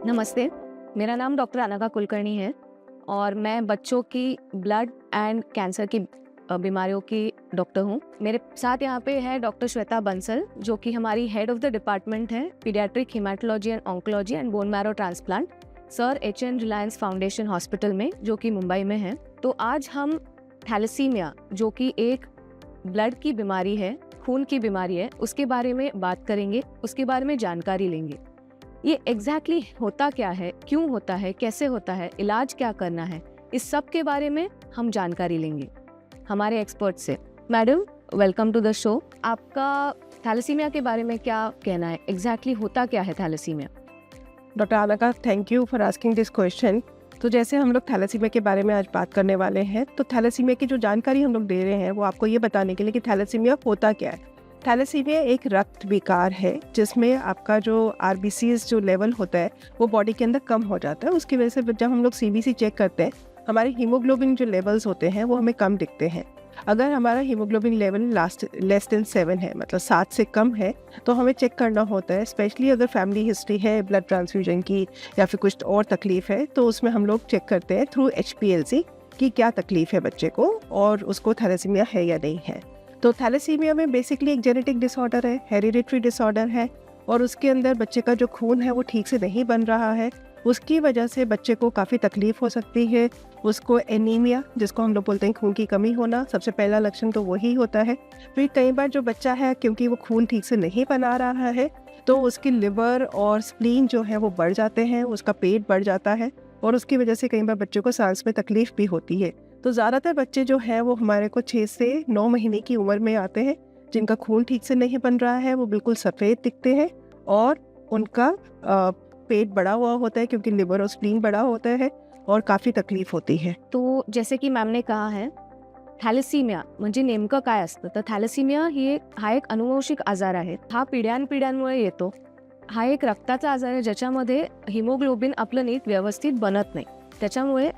नमस्ते, मेरा नाम डॉक्टर अनघा कुलकर्णी है और मैं बच्चों की ब्लड एंड कैंसर की बीमारियों की डॉक्टर हूँ। मेरे साथ यहाँ पे है डॉक्टर श्वेता बंसल, जो कि हमारी हेड ऑफ द डिपार्टमेंट है pediatric hematology and oncology and bone marrow transplant, sir HN. Reliance Foundation Hospital में, जो कि मुंबई में है। तो आज हम थैलेसीमिया, जो कि एक ब्लड की बीमारी है, खून की बीमारी है, उसके बारे में बात करेंगे, उसके बारे में जानकारी लेंगे। ये एग्जैक्टली होता क्या है, क्यों होता है, कैसे होता है, इलाज क्या करना है, इस सब के बारे में हम जानकारी लेंगे हमारे एक्सपर्ट से। Madam, welcome to the show. आपका थैलेसीमिया के बारे में क्या कहना है, एग्जैक्टली होता क्या है thalassaemia? Doctor Anagha, thank you for asking this question. तो जैसे हम लोग थैलेसीमिया के बारे में आज बात करने वाले हैं, तो थैलेसीमिया की जो जानकारी हम लोग दे रहे हैं वो आपको ये बताने के लिए कि थैलेसीमिया होता क्या है। थैलेसीमिया एक रक्त विकार है जिसमें आपका जो आरबीसीज जो लेवल होता है वो बॉडी के अंदर कम हो जाता है। उसकी वजह से जब हम लोग सीबीसी चेक करते हैं, हमारे हीमोग्लोबिन जो लेवल्स होते हैं वो हमें कम दिखते हैं। अगर हमारा हीमोग्लोबिन लेवल लेस देन 7 है, मतलब 7 से कम है, तो हमें चेक करना होता है। स्पेशली अगर फैमिली हिस्ट्री है ब्लड ट्रांसफ्यूजन की या फिर कुछ और तकलीफ है, तो उसमें हम लोग चेक करते हैं थ्रू HPLC कि क्या तकलीफ है बच्चे को और उसको थैलेसीमिया है या नहीं है। तो थैलेसीमिया में बेसिकली एक जेनेटिक डिसऑर्डर है, हेरिडिटरी डिसऑर्डर है, और उसके अंदर बच्चे का जो खून है वो ठीक से नहीं बन रहा है। उसकी वजह से बच्चे को काफ़ी तकलीफ हो सकती है। उसको एनीमिया, जिसको हम लोग बोलते हैं खून की कमी होना, सबसे पहला लक्षण तो वही होता है। फिर कई बार जो बच्चा है, क्योंकि वो खून ठीक से नहीं बना रहा है, तो उसकी लिवर और स्प्लीन जो है वो बढ़ जाते हैं, उसका पेट बढ़ जाता है, और उसकी वजह से कई बार बच्चों को सांस में तकलीफ भी होती है। तो ज़्यादातर बच्चे जो हैं वो हमारे को 6 से 9 महीने की उम्र में आते हैं, जिनका खून ठीक से नहीं बन रहा है, वो बिल्कुल सफ़ेद दिखते हैं और उनका पेट बड़ा हुआ होता है, क्योंकि लिवर और स्प्लीन बड़ा होता है, और काफ़ी तकलीफ होती है। तो जसे की मॅम ने कहा है, थॅलेसीमिया म्हणजे नेमकं काय असतं? तर थॅलेसीमिया हा एक अनुवंशिक आजार आहे। हा पिढ्यानपिढ्यांमुळे येतो। हा एक रक्ताचा आजार आहे, ज्याच्यामध्ये हिमोग्लोबिन आपलं नीट व्यवस्थित बनत नाही। त्याच्यामुळे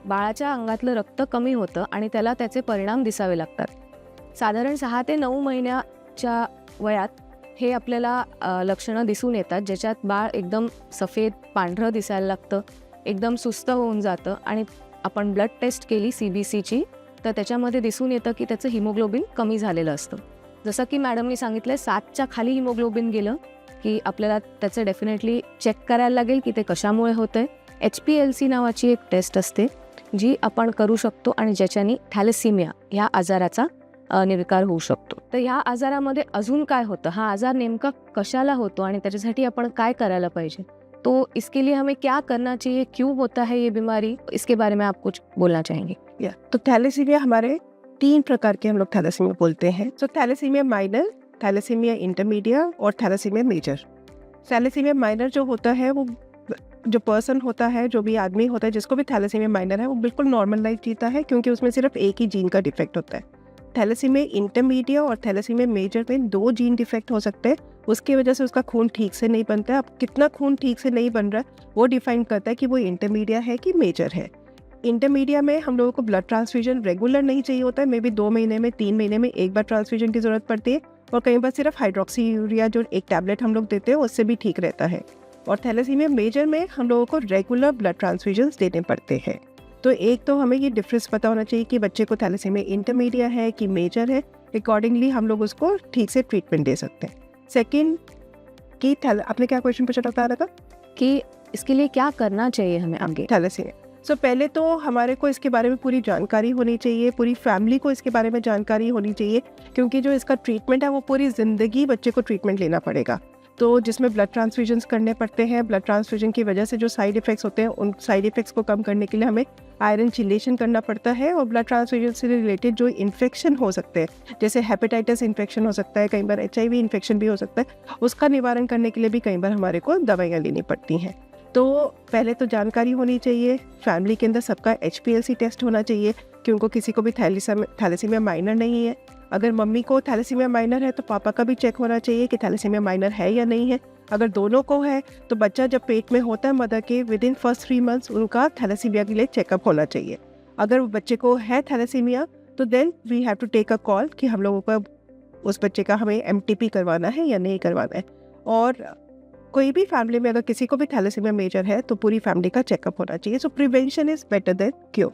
बाळाच्या अंगातलं रक्त कमी होतं आणि त्याला त्याचे परिणाम दिसावे लागतात। साधारण 6 ते 9 महिन्याच्या वयात हे आपल्याला लक्षणं दिसून येतात, ज्याच्यात बाळ एकदम सफेद पांढरं दिसायला लागतं, एकदम सुस्त होऊन जातं, आणि आपण ब्लड टेस्ट केली CBCची, तर त्याच्यामध्ये दिसून येतं की त्याचं हिमोग्लोबिन कमी झालेलं असतं। जसं की मॅडमनी सांगितलं, 7च्या खाली हिमोग्लोबिन गेलं की आपल्याला त्याचं डेफिनेटली चेक करायला लागेल की ते कशामुळे होतंय। HPLC नावाची एक टेस्ट असते, जी आपण करू शकतो आणि ज्याच्याने थॅलेसीमिया ह्या आजाराचा निर्कार होऊ शकतो। तर ह्या आजारामध्ये अजून काय होतं, हा आजार नेमका कशाला होतो आणि त्याच्यासाठी आपण काय करायला पाहिजे, तो इसके लिए हमें क्या करना चाहिए, क्यों होता है ये बीमारी, इसके बारे में आप कुछ बोलना चाहेंगे? तो थैलेसीमिया हमारे 3 प्रकार के हम लोग थैलेसीमिया बोलते हैं। तो थैलेसीमिया माइनर, थैलेसीमिया इंटरमीडिएट और थैलेसीमिया मेजर। थैलेसीमिया माइनर जो होता है वो जो पर्सन होता है, जो भी आदमी होता है जिसको भी थैलेसीमिया माइनर है, वो बिल्कुल नॉर्मल लाइफ जीता है, क्योंकि उसमें सिर्फ एक ही जीन का डिफेक्ट होता है। थैलेसीमिया इंटरमीडिएट और थैलेसीमिया मेजर में 2 जीन डिफेक्ट हो सकते हैं, उसकी वजह से उसका खून ठीक से नहीं बनता है। अब कितना खून ठीक से नहीं बन रहा है वो डिफाइन करता है कि वो इंटरमीडिएट है कि मेजर है। इंटरमीडिएट में हम लोगों को ब्लड ट्रांसफ्यूजन रेगुलर नहीं चाहिए होता है, मे बी 2 महीने में 3 महीने में एक बार ट्रांसफ्यूजन की ज़रूरत पड़ती है, और कई बार सिर्फ हाइड्रोक्सी यूरिया जो एक टैबलेट हम लोग देते हैं उससे भी ठीक रहता है। और थैलेसीमिया मेजर में हम लोगों को रेगुलर ब्लड ट्रांसफ्यूजन्स देने पड़ते हैं। तो एक तो हमें ये डिफरेंस पता होना चाहिए कि बच्चे को थैलेसीमिया इंटरमीडिएट है कि मेजर है, अकॉर्डिंगली हम लोग उसको ठीक से ट्रीटमेंट दे सकते हैं। सेकेंड कि आपने क्या क्वेश्चन पूछा डॉक्टर था कि इसके लिए क्या करना चाहिए हमें आगे थैलेसीमिया। सो पहले तो हमारे को इसके बारे में पूरी जानकारी होनी चाहिए, पूरी फैमिली को इसके बारे में जानकारी होनी चाहिए, क्योंकि जो इसका ट्रीटमेंट है वो पूरी ज़िंदगी बच्चे को ट्रीटमेंट लेना पड़ेगा। तो जिसमें ब्लड ट्रांसफ्यूजन्स करने पड़ते हैं। ब्लड ट्रांसफ्यूजन की वजह से जो साइड इफ़ेक्ट्स होते हैं, उन साइड इफ़ेक्ट्स को कम करने के लिए हमें आयरन चिलेशन करना पड़ता है, और ब्लड ट्रांसफ्यूजन से रिलेटेड जो इन्फेक्शन हो सकते हैं, जैसे हेपेटाइटिस इन्फेक्शन हो सकता है, कई बार HIV इन्फेक्शन भी हो सकता है, उसका निवारण करने के लिए भी कई बार हमारे को दवाइयाँ लेनी पड़ती हैं। तो पहले तो जानकारी होनी चाहिए, फैमिली के अंदर सबका HPLC टेस्ट होना चाहिए, कि उनको किसी को भी थैलेसीमिया माइनर नहीं है। अगर मम्मी को थैलेसीमिया माइनर है तो पापा का भी चेक होना चाहिए कि थैलेसीमिया माइनर है या नहीं है। अगर दोनों को है तो बच्चा जब पेट में होता है मदर के, विद इन फर्स्ट 3 मंथ्स उनका थैलेसीमिया के लिए चेकअप होना चाहिए। अगर बच्चे को है थैलेसीमिया तो then we have to take a call कि हम लोगों को उस बच्चे का हमें MTP करवाना है या नहीं करवाना है। और कोई भी फैमिली में अगर किसी को भी थैलेसीमिया मेजर है तो पूरी फैमिली का चेकअप होना चाहिए. सो prevention is better than cure.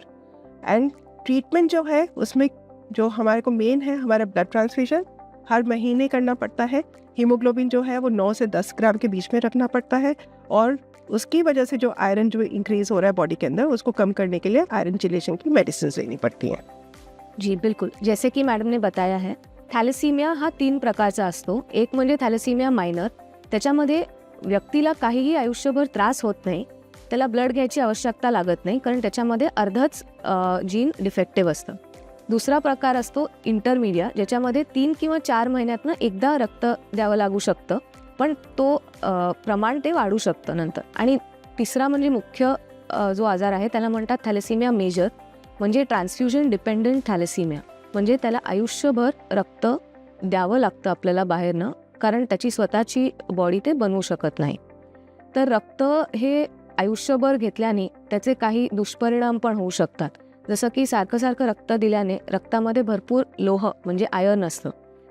And treatment जो है उसमें जो हमारे को मेन है, हमारा ब्लड ट्रांसफ्यूजन हर महीने करना पड़ता है. हीमोग्लोबिन जो है वो 9 से 10 ग्राम के बीच में रखना पड़ता है, और उसकी वजह से जो आयरन जो इंक्रीज हो रहा है बॉडी के अंदर उसको कम करने के लिए आयरन चिलेशन की मेडिसिन लेनी पड़ती हैं. जी बिलकुल, जसे की मॅडमने बताया है, थॅलेसिमिया हा 3 प्रकारचा असतो. एक म्हणजे थॅलेसिमिया मायनर, त्याच्यामध्ये व्यक्तीला काहीही आयुष्यभर त्रास होत नाही, त्याला ब्लड घ्यायची आवश्यकता लागत नाही, कारण त्याच्यामध्ये अर्धच जीन डिफेक्टिव्ह असतं. दुसरा प्रकार असतो इंटरमिडिया, ज्याच्यामध्ये 3 किंवा 4 महिन्यातनं एकदा रक्त द्यावं लागू शकतं, पण तो प्रमाण ते वाढू शकतं नंतर. आणि तिसरा म्हणजे मुख्य जो आजार आहे त्याला म्हणतात थॅलेसिमिया मेजर, म्हणजे ट्रान्सफ्युजन डिपेंडंट थॅलेसिमिया. म्हणजे त्याला आयुष्यभर रक्त द्यावं लागतं आपल्याला बाहेरनं, कारण त्याची स्वतःची बॉडी ते बनवू शकत नाही. तर रक्त हे आयुष्यभर घेतल्याने त्याचे काही दुष्परिणाम पण होऊ शकतात. जसं की सारखं सारखं रक्त दिल्याने रक्तामध्ये भरपूर लोह म्हणजे आयर्न असतं.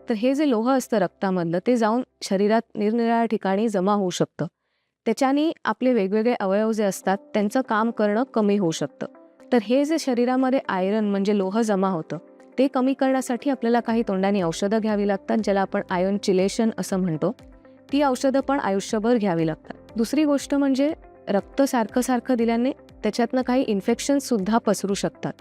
तर हे जे लोह असतं रक्तामधलं ते जाऊन शरीरात निरनिराळ्या ठिकाणी जमा होऊ शकतं. त्याच्याने आपले वेगवेगळे अवयव जे असतात त्यांचं काम करणं कमी होऊ शकतं. तर हे जे शरीरामध्ये आयरन म्हणजे लोह जमा होतं ते कमी करण्यासाठी आपल्याला काही तोंडाने औषधं घ्यावी लागतात, ज्याला आपण आयर्न चिलेशन असं म्हणतो. ती औषधं पण आयुष्यभर घ्यावी लागतात. दुसरी गोष्ट म्हणजे रक्त सारखं सारखं दिल्याने त्याच्यातनं काही इन्फेक्शन्ससुद्धा पसरू शकतात.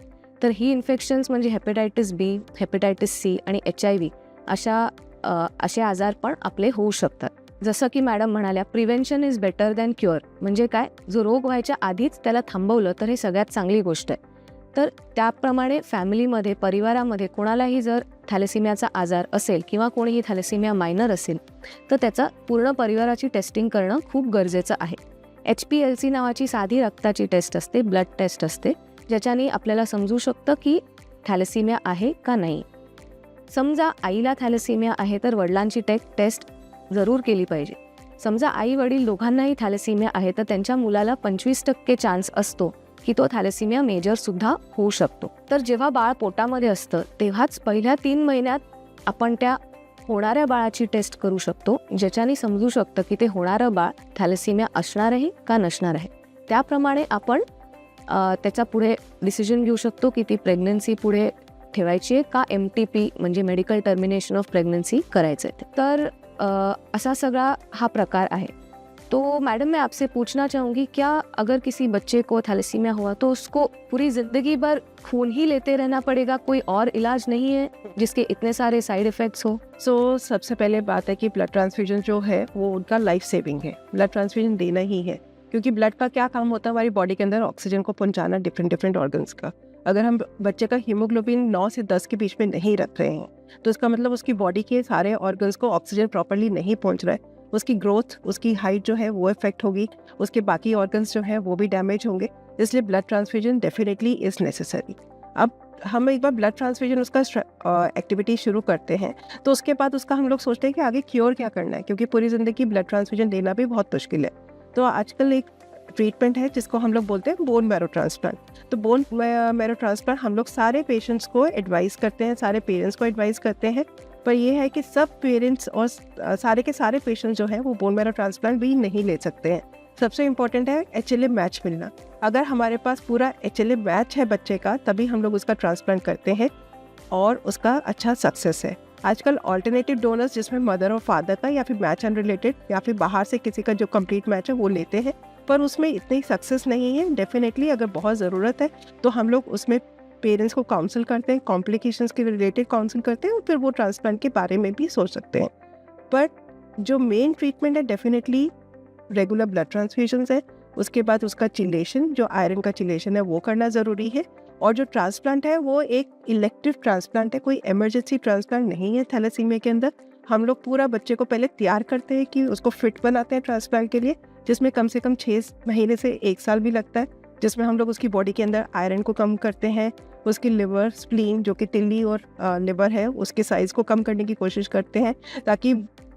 तर ही इन्फेक्शन्स म्हणजे हेपेटायटिस बी, हेपेटायटिस सी आणि HIV असे आजार पण आपले होऊ शकतात. जसं की मॅडम म्हणाल्या, prevention is better than cure. म्हणजे काय, जो रोग व्हायच्या आधीच त्याला थांबवलं तर हे सगळ्यात चांगली गोष्ट आहे. तर त्याप्रमाणे फॅमिलीमध्ये, परिवारामध्ये कोणालाही जर थॅलेसिमियाचा आजार असेल किंवा कोणीही थॅलेसिमिया मायनर असेल तर त्याचा पूर्ण परिवाराची टेस्टिंग करणं खूप गरजेचं आहे. HPLC नावाची साधी रक्ताची टेस्ट असते, ब्लड टेस्ट असते, ज्याच्याने आपल्याला समजू शकतं की थॅलेसिमिया आहे का नाही. समजा आईला थॅलेसिमिया आहे तर वडिलांची टेस्ट जरूर केली पाहिजे. समजा आई वडील दोघांनाही थॅलेसिमिया आहे तर त्यांच्या मुलाला 25% चान्स असतो की तो थॅलेसिमिया मेजरसुद्धा होऊ शकतो. तर जेव्हा बाळ पोटामध्ये असतं तेव्हाच पहिल्या 3 महिन्यात आपण त्या होणाऱ्या बाळाची टेस्ट करू शकतो, ज्याच्याने समजू शकतं की ते होणारं बाळ थॅलेसिमिया असणार आहे का नसणार आहे. त्याप्रमाणे आपण त्याचा पुढे डिसिजन घेऊ शकतो की ती प्रेग्नन्सी पुढे ठेवायची आहे का MTP म्हणजे मेडिकल टर्मिनेशन ऑफ प्रेगनेंसी करायचं आहे. तर असा सगळा हा प्रकार आहे. तो मैडम मैं आपसे पूछना चाहूँगी, क्या अगर किसी बच्चे को थैलेसीमिया हुआ तो उसको पूरी ज़िंदगी भर खून ही लेते रहना पड़ेगा, कोई और इलाज नहीं है जिसके इतने सारे साइड इफ़ेक्ट्स हो? सो सबसे पहले बात है कि ब्लड ट्रांसफ्यूजन जो है वो उनका लाइफ सेविंग है. ब्लड ट्रांसफ्यूजन देना ही है, क्योंकि ब्लड का क्या काम होता है हमारी बॉडी के अंदर ऑक्सीजन को पहुंचाना डिफरेंट ऑर्गन्स का. अगर हम बच्चे का हीमोग्लोबिन 9 से 10 के बीच में नहीं रख रहे हैं तो इसका मतलब उसकी बॉडी के सारे ऑर्गन्स को ऑक्सीजन प्रॉपर्ली नहीं पहुंच रहा है. उसकी ग्रोथ, उसकी हाइट जो है वो इफेक्ट होगी, उसके बाकी ऑर्गन्स जो हैं वो भी डैमेज होंगे. इसलिए blood transfusion definitely is necessary. अब हम एक बार ब्लड ट्रांसफ्यूजन उसका एक्टिविटी शुरू करते हैं तो उसके बाद उसका हम लोग सोचते हैं कि आगे क्योर क्या करना है, क्योंकि पूरी ज़िंदगी ब्लड ट्रांसफ्यूजन लेना भी बहुत मुश्किल है. तो आजकल एक ट्रीटमेंट है जिसको हम लोग बोलते हैं बोन मैरो ट्रांसप्लांट. तो बोन मैरो ट्रांसप्लांट हम लोग सारे पेशेंट्स को एडवाइस करते हैं, सारे पेरेंट्स को एडवाइस करते हैं. पर यह है कि सब पेरेंट्स और सारे के सारे पेशेंट्स जो हैं वो बोन मैरो ट्रांसप्लांट भी नहीं ले सकते हैं. सबसे इम्पोर्टेंट है HLA मैच मिलना. अगर हमारे पास पूरा HLA मैच है बच्चे का तभी हम लोग उसका ट्रांसप्लांट करते हैं और उसका अच्छा सक्सेस है. आजकल ऑल्टरनेटिव डोनर्स जिसमें मदर और फादर का या फिर मैच अनरिलेटेड या फिर बाहर से किसी का जो कंप्लीट मैच है वो लेते हैं, पर उसमें इतनी सक्सेस नहीं है. डेफिनेटली अगर बहुत ज़रूरत है तो हम लोग उसमें पेरेंट्स को काउंसिल करते हैं, कॉम्प्लिकेशंस के रिलेटेड काउंसिल करते हैं और फिर वो ट्रांसप्लांट के बारे में भी सोच सकते हैं. बट जो मेन ट्रीटमेंट है डेफिनेटली रेगुलर ब्लड ट्रांसफ्यूजन्स है. उसके बाद उसका चिलेशन, जो आयरन का चिलेशन है वो करना ज़रूरी है. और जो ट्रांसप्लांट है वो एक इलेक्टिव ट्रांसप्लांट है, कोई इमरजेंसी ट्रांसप्लांट नहीं है. थैलेसीमिया के अंदर हम लोग पूरा बच्चे को पहले तैयार करते हैं कि उसको फिट बनाते हैं ट्रांसप्लांट के लिए, जिसमें कम से कम 6 महीने से 1 साल भी लगता है, जिसमें हम लोग उसकी बॉडी के अंदर आयरन को कम करते हैं, उसकी लिवर, स्प्लीन जो कि तिल्ली और लिवर है उसके साइज़ को कम करने की कोशिश करते हैं, ताकि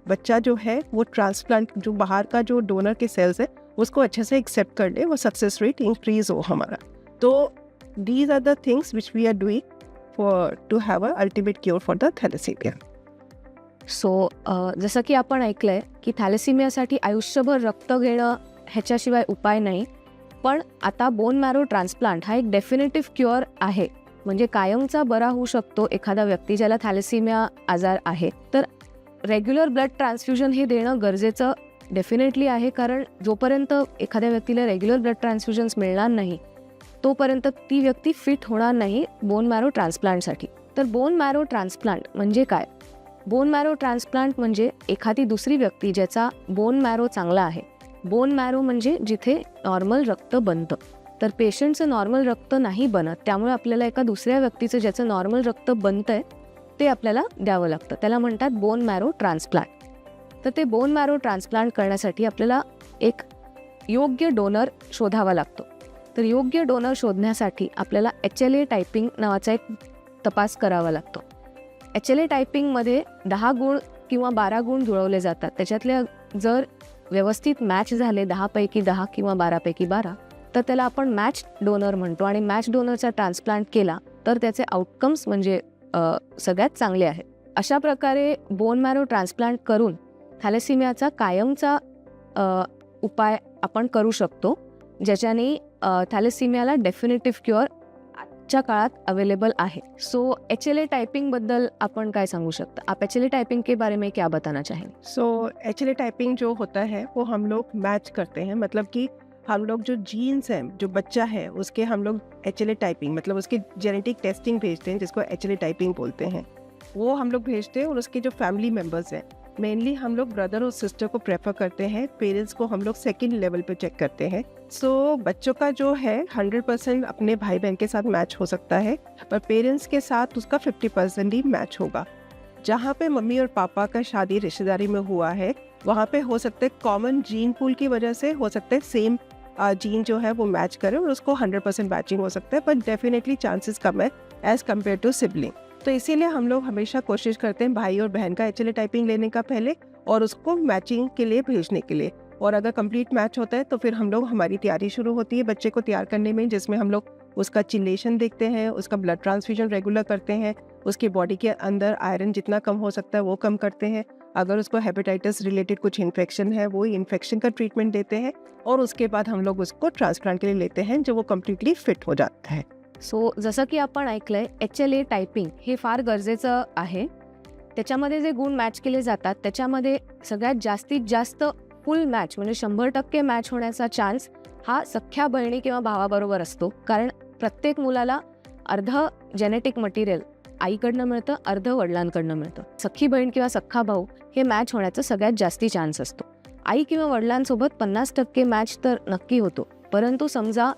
बच्चा जो है वो ट्रांसप्लांट जो बाहर का जो डोनर के सेल्स है उसको अच्छे से एक्सेप्ट कर ले, वो सक्सेस रेट इंक्रीज हो हमारा. तो these are the things which we are doing to have a ultimate cure for the thalassemia. सो जसं की आपण ऐकलंय की थॅलेसिमियासाठी आयुष्यभर रक्त घेणं ह्याच्याशिवाय उपाय नाही, पण आता बोन मॅरो ट्रान्सप्लांट हा एक डेफिनेटिव्ह क्युअर आहे. म्हणजे कायमचा बरा होऊ शकतो एखादा व्यक्ती ज्याला थॅलेसिमिया आजार आहे. तर रेग्युलर ब्लड ट्रान्सफ्युजन हे देणं गरजेचं डेफिनेटली आहे, कारण जोपर्यंत एखाद्या व्यक्तीला रेग्युलर ब्लड ट्रान्सफ्युजन्स मिळणार नाही तोपर्यंत ती व्यक्ती फिट होणार नाही बोन मॅरो ट्रान्सप्लांटसाठी. तर बोन मॅरो ट्रान्सप्लांट म्हणजे काय? बोन मॅरो ट्रान्सप्लांट म्हणजे एखादी दुसरी व्यक्ती ज्याचा बोन मॅरो चांगला आहे. बोन मॅरो म्हणजे जिथे नॉर्मल रक्त बनतं. तर पेशंटचं नॉर्मल रक्त नाही बनत, त्यामुळे आपल्याला एका दुसऱ्या व्यक्तीचं ज्याचं नॉर्मल रक्त बनतंय ते आपल्याला द्यावं लागतं. त्याला म्हणतात बोन मॅरो ट्रान्सप्लांट. तर ते बोन मॅरो ट्रान्सप्लांट करण्यासाठी आपल्याला एक योग्य डोनर शोधावा लागतो. तर योग्य डोनर शोधण्यासाठी आपल्याला HLA टायपिंग नावाचा एक तपास करावा लागतो. HLA टायपिंगमध्ये 10 गुण किंवा 12 गुण जुळवले जातात. त्याच्यातले जर व्यवस्थित मॅच झाले 10 पैकी 10 किंवा 12 पैकी 12 तर त्याला आपण मॅच डोनर म्हणतो. आणि मॅच डोनरचा ट्रान्सप्लांट केला तर त्याचे आउटकम्स म्हणजे सगळ्यात चांगले आहेत. अशा प्रकारे बोन मॅरो ट्रान्सप्लांट करून थॅलेसिमियाचा कायमचा उपाय आपण करू शकतो, ज्याच्याने थॅलेसिमियाला डेफिनेटिव्ह क्युअर आजच्या काळात अवेलेबल आहे. सो HLA टाइपिंग बद्दल अपन काय सांगू सकते? आप HLA टाइपिंग के बारे में क्या बताना चाहेंगे? सो HLA टाइपिंग जो होता है वो हम लोग मैच करते हैं, मतलब कि हम लोग जो जीन्स हैं, जो बच्चा है उसके हम लोग HLA टाइपिंग मतलब उसकी जेनेटिक टेस्टिंग भेजते हैं, जिसको HLA टाइपिंग बोलते हैं, वो हम लोग भेजते हैं। और उसके जो फैमिली मेम्बर्स हैं, मेनली हम लोग ब्रदर और सिस्टर को प्रेफर करते हैं, पेरेंट्स को हम लोग सेकंड लेवल पे चेक करते हैं। सो बच्चों का जो है 100% अपने भाई बहन के साथ मैच हो सकता है, पर पेरेंट्स के साथ उसका 50% ही मैच होगा। जहाँ पे मम्मी और पापा का शादी रिश्तेदारी में हुआ है, वहाँ पे हो सकता है कॉमन जीन पूल की वजह से हो सकता है सेम जीन जो है वो मैच करे और उसको 100% मैचिंग हो सकता है, पर डेफिनेटली चांसेस कम है एज कम्पेयर टू सिबलिंग। तो इसीलिए हम लोग हमेशा कोशिश करते हैं भाई और बहन का HLA टाइपिंग लेने का पहले और उसको मैचिंग के लिए भेजने के लिए। और अगर कंप्लीट मैच होता है तो फिर हम लोग हमारी तैयारी शुरू होती है बच्चे को तैयार करने में, जिसमें हम लोग उसका चिलेशन देखते हैं, उसका ब्लड ट्रांसफ्यूजन रेगुलर करते हैं, उसकी बॉडी के अंदर आयरन जितना कम हो सकता है वो कम करते हैं। अगर उसको हेपेटाइटिस रिलेटेड कुछ इन्फेक्शन है वो इन्फेक्शन का ट्रीटमेंट देते हैं, और उसके बाद हम लोग उसको ट्रांसप्लांट के लिए लेते हैं, जो वो कम्प्लीटली फिट हो जाता है। सो जसं की आपण ऐकलंय HLA टायपिंग हे फार गरजेचं आहे. त्याच्यामध्ये जे गुण मॅच केले जातात त्याच्यामध्ये सगळ्यात जास्तीत जास्त फुल मॅच म्हणजे 100% मॅच होण्याचा चान्स हा सख्ख्या बहिणी किंवा भावाबरोबर असतो. कारण प्रत्येक मुलाला अर्ध जेनेटिक मटेरियल आईकडनं मिळतं, अर्ध वडिलांकडनं मिळतं. सख्खी बहीण किंवा सख्खा भाऊ हे मॅच होण्याचा सगळ्यात जास्ती चान्स असतो. आई किंवा वडिलांसोबत 50% मॅच तर नक्की होतो, परंतु समजा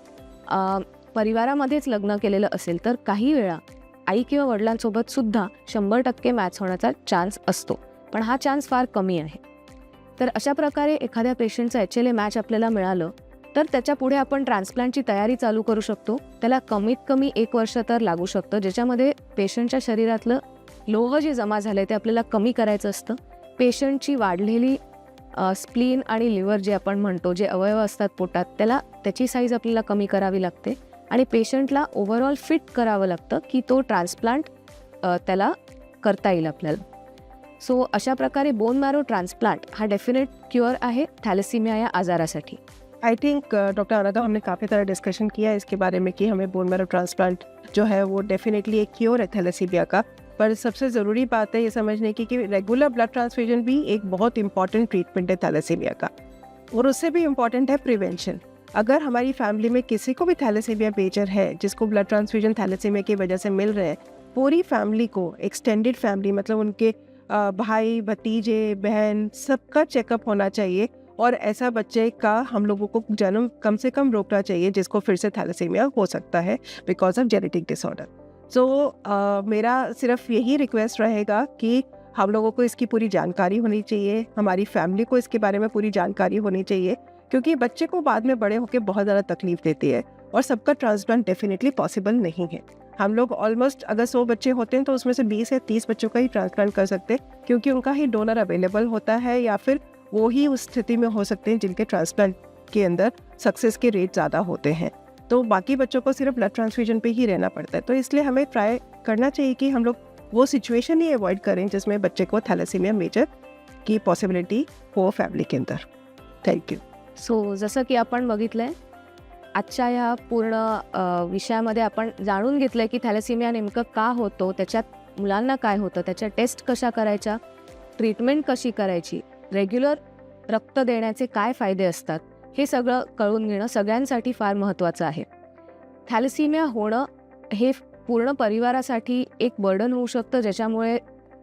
परिवारामध्येच लग्न केलेलं असेल तर काही वेळा आई किंवा वडिलांसोबत सुद्धा 100% मॅच होण्याचा चान्स असतो, पण हा चान्स फार कमी आहे. तर अशा प्रकारे एखाद्या पेशंटचं HLA मॅच आपल्याला मिळालं तर त्याच्या पुढे आपण ट्रान्सप्लांटची तयारी चालू करू शकतो. त्याला कमीत कमी 1 वर्ष तर लागू शकतं, ज्याच्यामध्ये पेशंटच्या शरीरातलं लोह जे जमा झालं ते आपल्याला कमी करायचं असतं. पेशंटची वाढलेली स्प्लीन आणि लिव्हर जे आपण म्हणतो, जे अवयव असतात पोटात, त्याची साईज आपल्याला कमी करावी लागते आणि पेशंटला ओव्हरऑल फिट करावं लागतं की तो ट्रान्सप्लांट त्याला करता येईल आपल्याला. सो अशा प्रकारे बोन मॅरो ट्रान्सप्लांट हा डेफिनेट क्युअर आहे थॅलेसीमिया या आजारासाठी. आई थिंक डॉक्टर अनघा, हमने काफ़ी तरह डिस्कशन किया है इसके बारे में कि हमें बोन मैरो ट्रांसप्लांट जो है वो डेफिनेटली एक क्योर है थैलेसीमिया का, पर सबसे ज़रूरी बात है ये समझने की कि रेगुलर ब्लड ट्रांसफ्यूजन भी एक बहुत इंपॉर्टेंट ट्रीटमेंट है थैलेसीमिया का, और उससे भी इम्पॉर्टेंट है प्रिवेंशन। अगर हमारी फैमिली में किसी को भी थैलेसीमिया मेजर है, जिसको ब्लड ट्रांसफ्यूजन थैलेसीमिया की वजह से मिल रहे हैं, पूरी फैमिली को, एक्सटेंडेड फैमिली मतलब उनके भाई भतीजे बहन सबका चेकअप होना चाहिए, और ऐसा बच्चे का हम लोगों को जन्म कम से कम रोकना चाहिए जिसको फिर से थैलेसीमिया हो सकता है बिकॉज ऑफ जेनेटिक डिसऑर्डर। सो मेरा सिर्फ यही रिक्वेस्ट रहेगा कि हम लोगों को इसकी पूरी जानकारी होनी चाहिए, हमारी फैमिली को इसके बारे में पूरी जानकारी होनी चाहिए, क्योंकि बच्चे को बाद में बड़े होकर बहुत ज़्यादा तकलीफ देती है, और सबका ट्रांसप्लांट डेफिनेटली पॉसिबल नहीं है। हम लोग ऑलमोस्ट अगर 100 बच्चे होते हैं तो उसमें से 20 या 30 बच्चों का ही ट्रांसप्लांट कर सकते हैं, क्योंकि उनका ही डोनर अवेलेबल होता है, या फिर वो ही उस स्थिति में हो सकते हैं जिनके ट्रांसप्लांट के अंदर सक्सेस के रेट ज़्यादा होते हैं। तो बाकी बच्चों को सिर्फ ब्लड ट्रांसफ्यूजन पे ही रहना पड़ता है। तो इसलिए हमें ट्राई करना चाहिए कि हम लोग वो सिचुएशन ही अवॉइड करें जिसमें बच्चे को थैलेसीमिया मेजर की पॉसिबिलिटी हो फॅमिली के अंदर. Thank you. सो जसं की आपण बघितलंय आजच्या या पूर्ण विषयामध्ये आपण जाणून घेतलंय की थॅलेसिमिया नेमकं का होतो, त्याच्यात मुलांना काय होतं, त्याच्या टेस्ट कशा करायच्या, ट्रीटमेंट कशी करायची, रेग्युलर रक्त देण्याचे काय फायदे असतात, हे सगळं कळून घेणं सगळ्यांसाठी फार महत्त्वाचं आहे. थॅलेसिमिया होणं हे पूर्ण परिवारासाठी एक बर्डन होऊ शकतं, ज्याच्यामुळे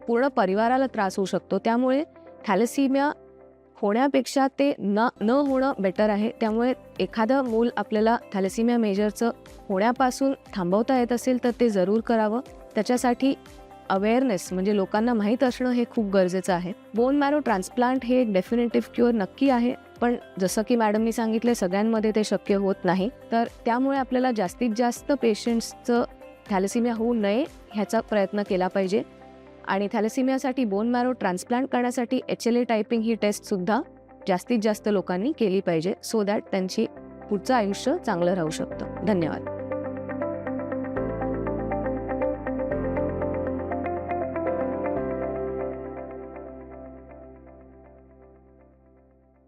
पूर्ण परिवाराला त्रास होऊ शकतो. त्यामुळे थॅलेसिमिया होण्यापेक्षा ते न होणं बेटर आहे. त्यामुळे एखादं मूल आपल्याला थॅलेसिमिया मेजरचं होण्यापासून थांबवता येत असेल तर ते जरूर करावं. त्याच्यासाठी अवेअरनेस म्हणजे लोकांना माहीत असणं हे खूप गरजेचं आहे. बोन मॅरो ट्रान्सप्लांट हे एक डेफिनेटिव्ह क्युअर नक्की आहे, पण जसं की मॅडमनी सांगितले सगळ्यांमध्ये ते शक्य होत नाही. तर त्यामुळे आपल्याला जास्तीत जास्त पेशंट्सचं थॅलेसिमिया होऊ नये ह्याचा प्रयत्न केला पाहिजे. आणि थॅलेसिमियासाठी बोन मॅरो ट्रान्सप्लांट करण्यासाठी HLA टायपिंग ही टेस्टसुद्धा जास्तीत जास्त लोकांनी केली पाहिजे, सो दॅट त्यांची पुढचं आयुष्य चांगलं राहू शकतं. धन्यवाद.